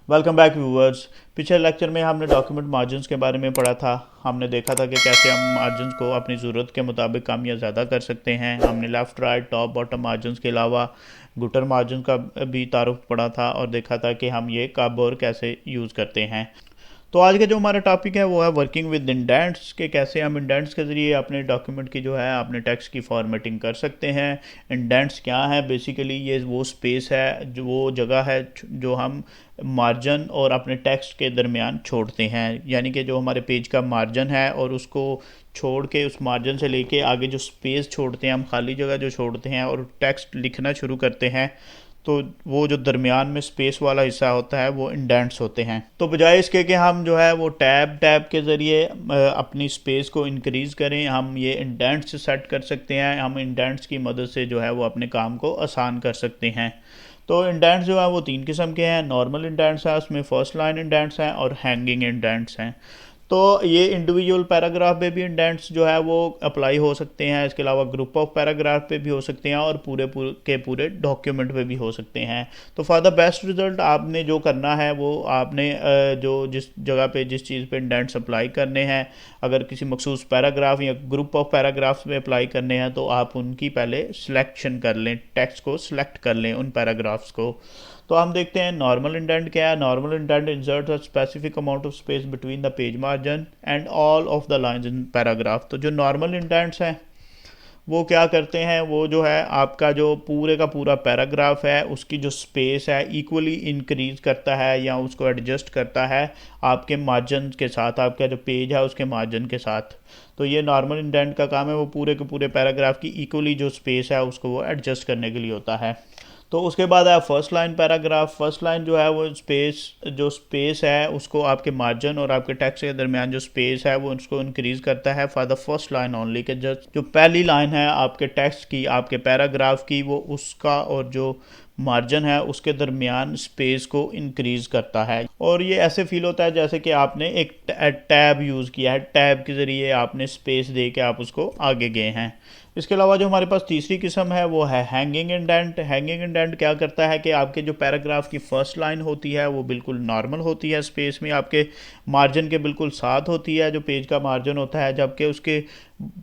Welcome back viewers. पिछले lecture में हमने डॉक्यूमेंट मार्जिन्स के बारे में पढ़ा था। हमने देखा था कि कैसे हम मार्जिन्स को अपनी ज़रूरत के मुताबिक कम या ज़्यादा कर सकते हैं। हमने left right top bottom margins के अलावा गुटर मार्जिन का भी तारुफ पढ़ा था और देखा था कि हम ये कब और कैसे यूज़ करते हैं। तो आज का जो हमारा टॉपिक है वो है वर्किंग विद इंडेंट्स, के कैसे हम इंडेंट्स के ज़रिए अपने डॉक्यूमेंट की जो है अपने टेक्स्ट की फॉर्मेटिंग कर सकते हैं। इंडेंट्स क्या है? बेसिकली ये वो स्पेस है, जो वो जगह है जो हम मार्जिन और अपने टेक्स्ट के दरमियान छोड़ते हैं। यानी कि जो हमारे पेज का मार्जिन है और उसको छोड़ के उस मार्जिन से लेके आगे जो स्पेस छोड़ते हैं, हम खाली जगह जो छोड़ते हैं और टेक्स्ट लिखना शुरू करते हैं, तो वो जो दरमियान में स्पेस वाला हिस्सा होता है वो इंडेंट्स होते हैं। तो बजाय इसके कि हम जो है वो टैब के ज़रिए अपनी स्पेस को इंक्रीज़ करें, हम ये इंडेंट्स सेट कर सकते हैं। हम इंडेंट्स की मदद से जो है वो अपने काम को आसान कर सकते हैं। तो इंडेंट्स जो है वो तीन किस्म के हैं। नॉर्मल इंडेंट्स हैं, उसमें फर्स्ट लाइन इंडेंट्स हैं और हैंगिंग इंडेंट्स हैं। तो ये इंडिविजुअल पैराग्राफ पे भी इंडेंट्स जो है वो अप्लाई हो सकते हैं। इसके अलावा ग्रुप ऑफ पैराग्राफ पे भी हो सकते हैं और पूरे डॉक्यूमेंट पे भी हो सकते हैं। तो फॉर द बेस्ट रिजल्ट आपने जो करना है वो आपने जो जिस जगह पे जिस चीज़ पे इंडेंट्स अप्लाई करने हैं, अगर किसी मखसूस पैराग्राफ या ग्रुप ऑफ पैराग्राफ्स में अप्लाई करने हैं तो आप उनकी पहले सिलेक्शन कर लें, टेक्स्ट को सिलेक्ट कर लें उन पैराग्राफ्स को। तो हम देखते हैं नॉर्मल इंडेंट क्या है। Normal indent insert a specific amount of space between the page margin and all of the lines in paragraph. तो जो नॉर्मल इंडेंट्स हैं वो क्या करते हैं, वो जो है आपका जो पूरे का पूरा पैराग्राफ है उसकी जो स्पेस है इक्वली इंक्रीज करता है या उसको एडजस्ट करता है आपके मार्जिन के साथ, आपका जो पेज है उसके मार्जिन के साथ। तो ये नॉर्मल इंडेंट का काम है, वो पूरे के पूरे पैराग्राफ की इक्वली जो स्पेस है उसको वो एडजस्ट करने के लिए होता है। तो उसके बाद है first line paragraph. First line जो है वो स्पेस है उसको आपके मार्जिन और आपके टेक्स्ट के दरमियान जो स्पेस है वो उसको इंक्रीज करता है for the first line only, कि जो पहली लाइन है आपके टेक्स्ट की, आपके पैराग्राफ की, वो उसका और जो मार्जिन है उसके दरमियान स्पेस को इंक्रीज करता है। और ये ऐसे फील होता है जैसे कि आपने एक टैब यूज़ किया है, टैब के ज़रिए आपने स्पेस दे के आप उसको आगे गए हैं। इसके अलावा जो हमारे पास तीसरी किस्म है वो है हैंगिंग इंडेंट। हैंगिंग इंडेंट क्या करता है कि आपके जो पैराग्राफ की फर्स्ट लाइन होती है वो बिल्कुल नॉर्मल होती है, स्पेस में आपके मार्जिन के बिल्कुल साथ होती है जो पेज का मार्जिन होता है, जबकि उसके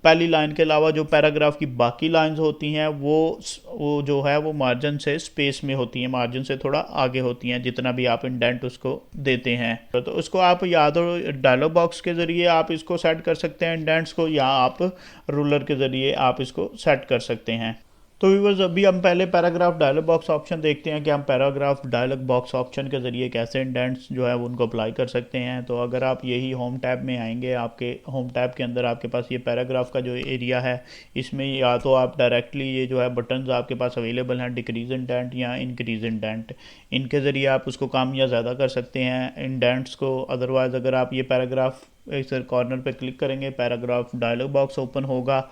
पहली लाइन के अलावा जो पैराग्राफ की बाकी लाइंस होती हैं वो जो है वो मार्जिन से स्पेस में होती हैं, मार्जिन से थोड़ा आगे होती हैं जितना भी आप इंडेंट उसको देते हैं। तो उसको आप या तो डायलॉग बॉक्स के ज़रिए आप इसको सेट कर सकते हैं इंडेंट्स को, या आप रूलर के ज़रिए आप इसको सेट कर सकते हैं। तो व्यूअर्स अभी हम पहले पैराग्राफ डायलॉग बॉक्स ऑप्शन देखते हैं कि हम पैराग्राफ डायलॉग बॉक्स ऑप्शन के ज़रिए कैसे इंडेंट्स जो है वो उनको अप्लाई कर सकते हैं। तो अगर आप यही होम टैब में आएंगे, आपके होम टैब के अंदर आपके पास ये पैराग्राफ का जो एरिया है, इसमें या तो आप डायरेक्टली ये जो है बटन्स आपके पास अवेलेबल हैं, डिक्रीज इंडेंट या इंक्रीज इंडेंट, इनके ज़रिए आप उसको कम या ज़्यादा कर सकते हैं इंडेंट्स को। अदरवाइज़ अगर आप ये पैराग्राफ इस कॉर्नर पर क्लिक करेंगे, पैराग्राफ डायलॉग बॉक्स ओपन होगा।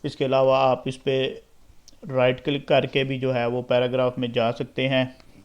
इसके अलावा आप इस पर राइट क्लिक करके भी जो है वो पैराग्राफ में जा सकते हैं।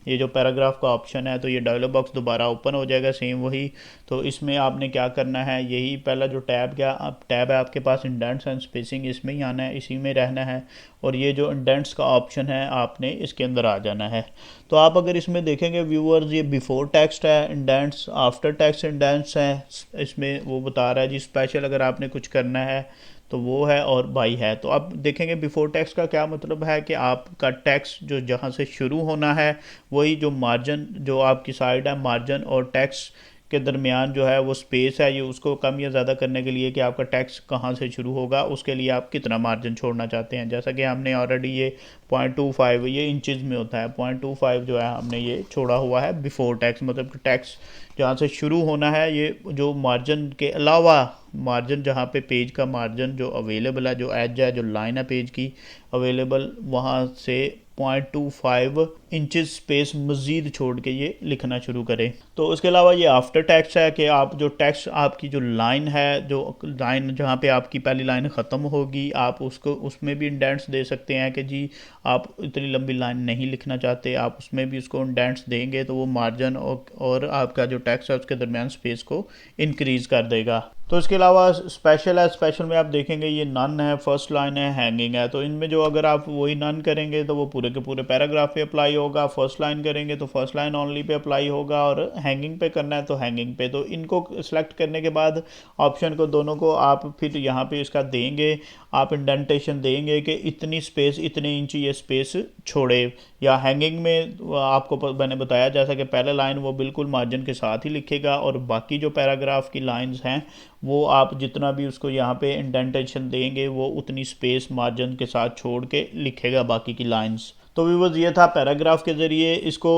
ये जो पैराग्राफ का ऑप्शन है तो ये डायलॉग बॉक्स दोबारा ओपन हो जाएगा, सेम वही। तो इसमें आपने क्या करना है, यही पहला जो टैब है आपके पास इंडेंट्स एंड स्पेसिंग, इसमें ही आना है, इसी में रहना है। और ये जो इंडेंट्स का ऑप्शन है आपने इसके अंदर आ जाना है। तो आप अगर इसमें देखेंगे व्यूअर्स, ये बिफोर टेक्स्ट है इंडेंट्स, आफ्टर टेक्स्ट इंडेंट्स है। इसमें वो बता रहा है जी स्पेशल अगर आपने कुछ करना है तो वो है, और बाई है। तो आप देखेंगे बिफोर टेक्स्ट का क्या मतलब है कि आपका टेक्स्ट जो जहाँ से शुरू होना है वही जो मार्जिन जो आपकी साइड है, मार्जिन और टेक्स्ट के दरमियान जो है वो स्पेस है, ये उसको कम या ज़्यादा करने के लिए कि आपका टेक्स्ट कहाँ से शुरू होगा उसके लिए आप कितना मार्जिन छोड़ना चाहते हैं। जैसा कि हमने ऑलरेडी ये 0.25 ये इंचज़ में होता है, 0.25 जो है हमने ये छोड़ा हुआ है बिफोर टेक्स्ट, मतलब कि टेक्स्ट जहाँ से शुरू होना है, ये जो मार्जिन के अलावा मार्जिन जहाँ पे पेज का मार्जिन जो अवेलेबल है, जो एज है, जो लाइन है पेज की अवेलेबल, वहाँ से 0.25 इंचज़ स्पेस मज़ीद छोड़ के ये लिखना शुरू करें। तो उसके अलावा ये आफ्टर टेक्स्ट है कि आप जो टेक्स्ट आपकी जो लाइन है, जो लाइन जहाँ पे आपकी पहली लाइन ख़त्म होगी, आप उसको उसमें भी इंडेंट्स दे सकते हैं कि जी आप इतनी लंबी लाइन नहीं लिखना चाहते, आप उसमें भी उसको इंडेंट्स देंगे तो वो मार्जिन और आपका जो टेक्स्ट है उसके दरमियान स्पेस को इंक्रीज़ कर देगा। तो इसके अलावा स्पेशल है, स्पेशल में आप देखेंगे ये नन है, फर्स्ट लाइन है, हैंगिंग है। तो इनमें जो अगर आप वही नन करेंगे तो वो पूरे के पूरे पैराग्राफ पे अप्लाई होगा, फर्स्ट लाइन करेंगे तो first line only pay apply होगा, और हैंगिंग पे करना है तो हैंगिंग पे। तो इनको सेलेक्ट करने के बाद ऑप्शन को दोनों को आप फिर यहाँ पे इसका देंगे, आप इंडेंटेशन देंगे कि इतनी स्पेस, इतने इंच ये स्पेस छोड़े। या हैंगिंग में आपको मैंने बताया जैसा कि पहले लाइन वो बिल्कुल मार्जिन के साथ ही लिखेगा, और बाकी जो पैराग्राफ की लाइंस हैं वो आप जितना भी उसको यहाँ पे इंडेंटेशन देंगे वो उतनी स्पेस मार्जिन के साथ छोड़ के लिखेगा बाकी की लाइंस। तो व्यूअर्स ये था पैराग्राफ के ज़रिए इसको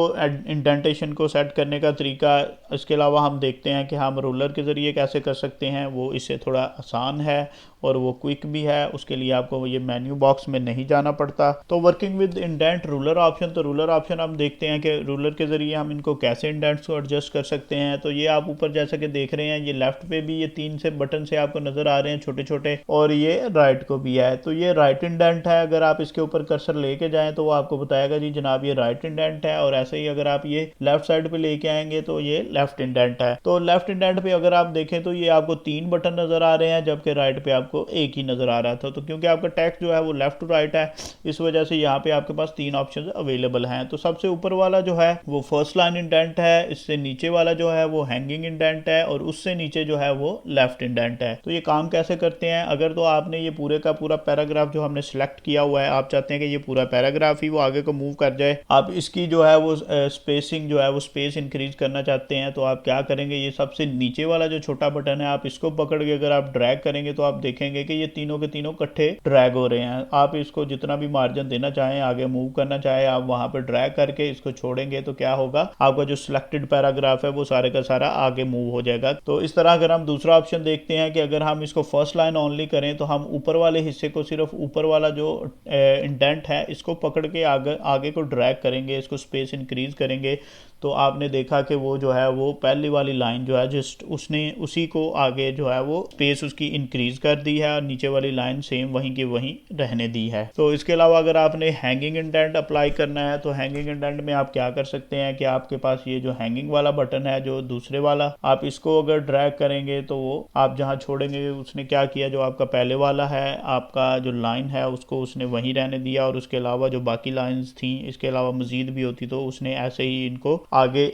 इंडेंटेशन को सेट करने का तरीका। इसके अलावा हम देखते हैं कि हम रूलर के ज़रिए कैसे कर सकते हैं, वो इससे थोड़ा आसान है और वो क्विक भी है। उसके लिए आपको ये मेन्यू बॉक्स में नहीं जाना पड़ता। तो working with indent ruler option, तो रूलर ऑप्शन हम देखते हैं कि रूलर के ज़रिए हम इनको कैसे इंडेंट्स को एडजस्ट कर सकते हैं। तो ये आप ऊपर जैसा कि देख रहे हैं, ये लेफ्ट पे भी ये 3 से बटन से आपको नज़र आ रहे हैं छोटे छोटे, और ये राइट को भी है। तो ये राइट इंडेंट है, अगर आप इसके ऊपर कर्सर लेके जाएँ तो वो आपको बताएगा जी जनाब ये राइट इंडेंट है, और ऐसे ही अगर आप ये लेफ्ट साइड पे लेके आएंगे तो ये लेफ्ट इंडेंट है। तो लेफ्ट इंडेंट पे अगर आप देखें तो ये आपको 3 बटन नज़र आ रहे हैं, जबकि राइट पे आपको एक ही नज़र आ रहा था। तो क्योंकि आपका टेक्स्ट जो है वो लेफ्ट टू राइट है, इस वजह से यहाँ पे आपके पास 3 ऑप्शन अवेलेबल हैं। तो सबसे ऊपर वाला जो है वो फर्स्ट लाइन इंडेंट है, इससे नीचे वाला जो है वो हैंगिंग इंडेंट है, और उससे नीचे जो है वो लेफ्ट इंडेंट है। तो ये काम कैसे करते हैं, अगर तो आपने ये पूरे का पूरा पैराग्राफ जो हमने सिलेक्ट किया हुआ है, आप चाहते हैं कि ये पूरा पैराग्राफ ही वो आगे को मूव कर जाए, आप इसकी जो है वो स्पेसिंग जो है वो स्पेस इंक्रीज करना चाहते हैं, तो आप क्या करेंगे, ये सबसे नीचे वाला जो छोटा बटन है आप इसको पकड़ के अगर आप ड्रैग करेंगे तो आप देखेंगे कि ये तीनों के तीनों इकट्ठे ड्रैग हो रहे हैं। आप इसको जितना भी मार्जिन देना चाहें, आगे मूव करना चाहें, आप वहां पर ड्रैग करके इसको छोड़ेंगे तो क्या होगा, आपका जो सिलेक्टेड पैराग्राफ है वो सारे का सारा आगे मूव हो जाएगा। तो इस तरह अगर हम दूसरा ऑप्शन देखते हैं कि अगर हम इसको फर्स्ट लाइन ओनली करें तो हम ऊपर वाले हिस्से को, सिर्फ ऊपर वाला जो इंडेंट है इसको पकड़ के आगे को ड्रैग करेंगे, इसको स्पेस इंक्रीज करेंगे, तो आपने देखा कि वो जो है वो पहली वाली लाइन जो है जस्ट उसने उसी को आगे जो है वो स्पेस उसकी इंक्रीज कर दी है, और नीचे वाली लाइन सेम वहीं की वहीं रहने दी है। तो इसके अलावा अगर आपने हैंगिंग इंडेंट अप्लाई करना है तो हैंगिंग इंडेंट में आप क्या कर सकते हैं कि आपके पास ये जो हैंगिंग वाला बटन है, जो दूसरे वाला, आप इसको अगर ड्रैग करेंगे तो वो आप जहां छोड़ेंगे उसने क्या किया, जो आपका पहले वाला है आपका जो लाइन है उसको उसने वहीं रहने दिया, और उसके अलावा जो बाकी लाइंस थी इसके अलावा मजीद भी होती तो उसने ऐसे ही इनको आगे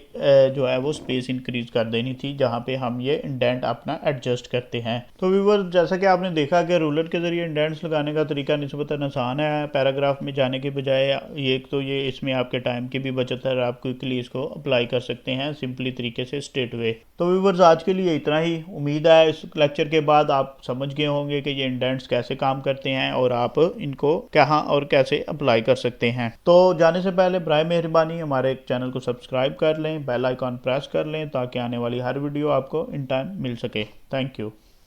जो है वो स्पेस इंक्रीज कर देनी थी, जहां पे हम ये इंडेंट अपना एडजस्ट करते हैं। तो व्यूअर जैसा कि आपने देखा कि रूलर के जरिए इंडेंट्स लगाने का तरीका निस्बतन आसान है, पैराग्राफ में जाने के बजाय। एक तो ये इसमें आपके टाइम की भी बचत है, आप क्विकली इसको अप्लाई कर सकते हैं सिंपली तरीके से, स्ट्रेट वे। तो व्यूअर्स आज के लिए इतना ही। उम्मीद है इस लेक्चर के बाद आप समझ गए होंगे कि ये इंडेंट्स कैसे काम करते हैं और आप इनको कहाँ और कैसे अप्लाई कर सकते हैं। तो जाने से पहले बराए मेहरबानी हमारे चैनल को सब्सक्राइब कर लें, बेल आइकॉन प्रेस कर लें ताकि आने वाली हर वीडियो आपको इन टाइम मिल सके। Thank you.